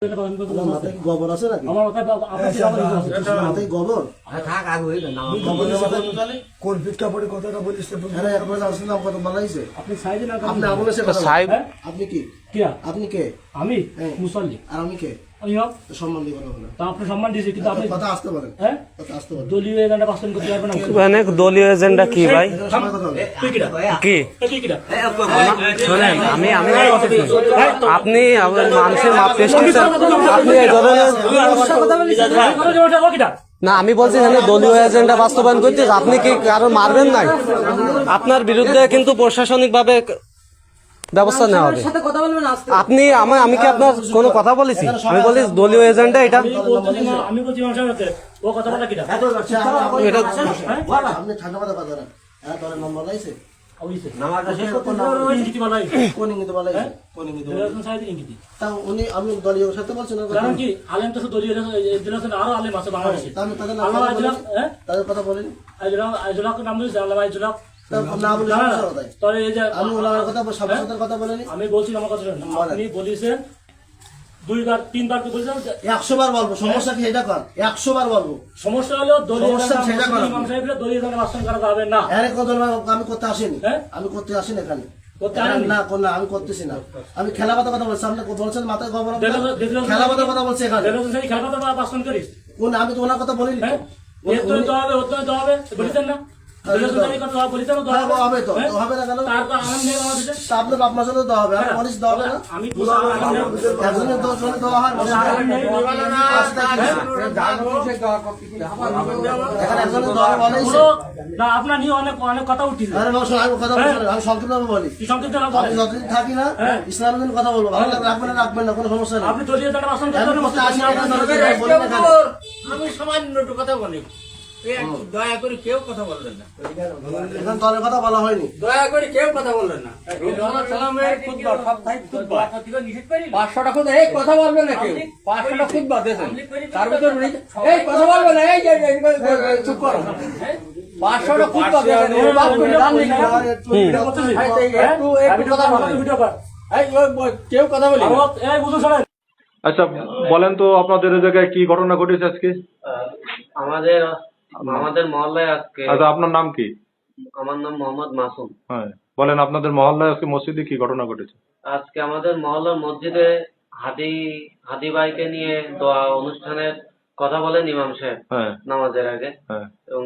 মাথায় কি গোবর আছে নাকি? মাথায় গোবর কোন বিজ্ঞাপনে কথাটা বলিস? একবার আসলাম কত বানাইছে আপনি আপনি কি আপনি কে? আমি মুসল্লি। আর আমি কে? সম্মান দিব না। তা আপনি সম্মান দিয়েছে, কিন্তু আপনি কথা আসতে পারেন। হ্যাঁ দলীয় এজেন্ডা বাস্তবায়ন করতে পারবেন না। মানে দলীয় এজেন্ডা কি ভাই? কি শোনেন, আমি আপনি মানুষের মাপ টেস্ট আপনি এই ধরনের না, আমি বলছি এখানে দলীয় এজেন্ডা বাস্তবায়ন করতে আপনি কি কারো মারবেন নাই? আপনার বিরুদ্ধে কিন্তু প্রশাসনিক ভাবে ব্যবস্থা নেওয়া হবে। আপনি আমি কি আপনার কোনো কথা বলেছি? আমি বলি দলীয় এজেন্ডা এটা। আমি বলছি ও কথা বলা কিনা আপনি ঠান্ডা মাথা কথা না। দলের নম্বর লাইছে আমি দলীয় সাথে বলছি না। কারণ কি আলেম তো দলীয় আরো আলেম আছে বাংলাদেশে। তাদের কথা বলেন। নাম বলেছে আল্লাহ আইজুলাক। আমি বলছি আমার কথা আপনি বলেছেন 2বার 3বার কি বলছেন? 100 বার বলবো, সমস্যা কি? এটা কর 100 বার বলবো। সমস্যা হলো দলীয় ইমাম সাহেবরা দলীয় বাস্তবায়ন করা যাবে না। আমি করতে আসিনি, আমি করতে আসিনি এখানে না না, আমি করতেছি না। আমি খেলা কথা বলছি। আপনি বলছেন মাথায় খবর খেলা কথা বলছি এখানে। খেলা কথা বাস্তবায়ন করিস কোন? আমি তো ওনার কথা বলিনি। হবে বলেছেন না? আপনার নিয়ে অনেক কথা উঠছে। আমি সংক্ষিপ্ত বলি, থাকি না ইসলামের কথা বলবো। রাখবেন না, রাখবেন না, কোনো সমস্যা নেই। আপনি দলীয় আমি সামান্য কথা বলি, দয়া করে কেউ কথা বলবেন না। এখন দলের কথা বলা হয়নি, দয়া করে কেউ কথা বলবেন না। 500টা খুদ এই কথা বলবেন না, কেউ 500টা খুদ দিয়েছেন তার ভিতরে এই কথা বলবেন না। এই চুপ করো, 500টা খুদ কেউ কথা বলি। আচ্ছা বলেন তো, আপনাদের জায়গায় কি ঘটনা ঘটেছে আজকে? আমাদের মহল্লায় আজকে। আচ্ছা, আপনার নাম কি? আমার নাম মোহাম্মদ মাসুম। হ্যাঁ বলেন, আপনাদের মহল্লায় আজকে মসজিদে কি ঘটনা ঘটেছে? আজকে আমাদের মহল্লার মসজিদে হাদি ভাইকে নিয়ে দোয়া অনুষ্ঠানের কথা বলেন ইমাম সাহেব নামাজের আগে এবং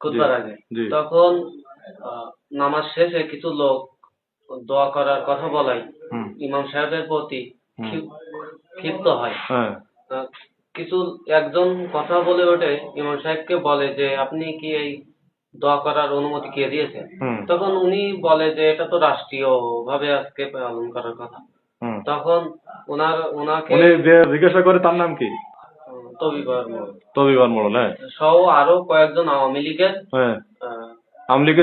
খুতবার আগে। তখন নামাজ শেষে কিছু লোক দোয়া করার কথা বলাই ইমাম সাহেবের প্রতি ক্ষিপ্ত হয়। কিছু একজন কথা বলে ওঠে, ইমাম সাহেবকে বলে যে আপনি কি এই দোয়া করার অনুমতি কে দিয়েছেন? তখন উনি বলে যে এটা তো রাষ্ট্রীয় ভাবে আজকে পালন করার কথা। তখন ওনাকে জিজ্ঞাসা করে তার নাম কি? তবিবার মোড়ল। হ্যাঁ, সহ আরো কয়েকজন আওয়ামী লীগের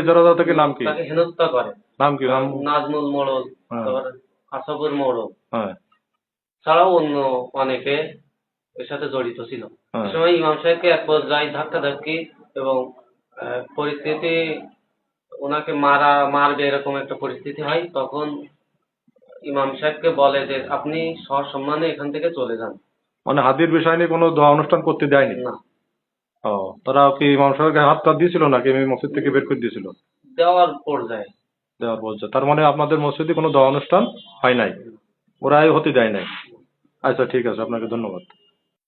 যারা তাকে নাম কি? তাকে হেনস্থা করে। নাম কি? নাজমুল মোড়ল, আসাবুর মোড়ল ছাড়াও অন্য অনেকে এর সাথে জড়িত ছিল। এই সময় ইমাম সাহেবকে এক পর্যায়ে ধাক্কাধাক্কি এবং পরিস্থিতি ওনাকে মারবে এরকম একটা পরিস্থিতি হয়। তখন ইমাম সাহেবকে বলে যে আপনি সসম্মানে এখান থেকে চলে যান। মানে হাদির বিষয় নিয়ে কোনো দোয়া অনুষ্ঠান করতে দেয়নি না। ও, তারা কি ইমাম সাহেবকে হাত দিয়েছিল নাকি মসজিদ থেকে বের করে দিয়েছিল? দেওয়ার পর্যায়ে। তার মানে আপনাদের মসজিদে কোনো দোয়া অনুষ্ঠান হয় নাই, ওরাই হতে দেয় নাই। আচ্ছা ঠিক আছে, আপনাকে ধন্যবাদ।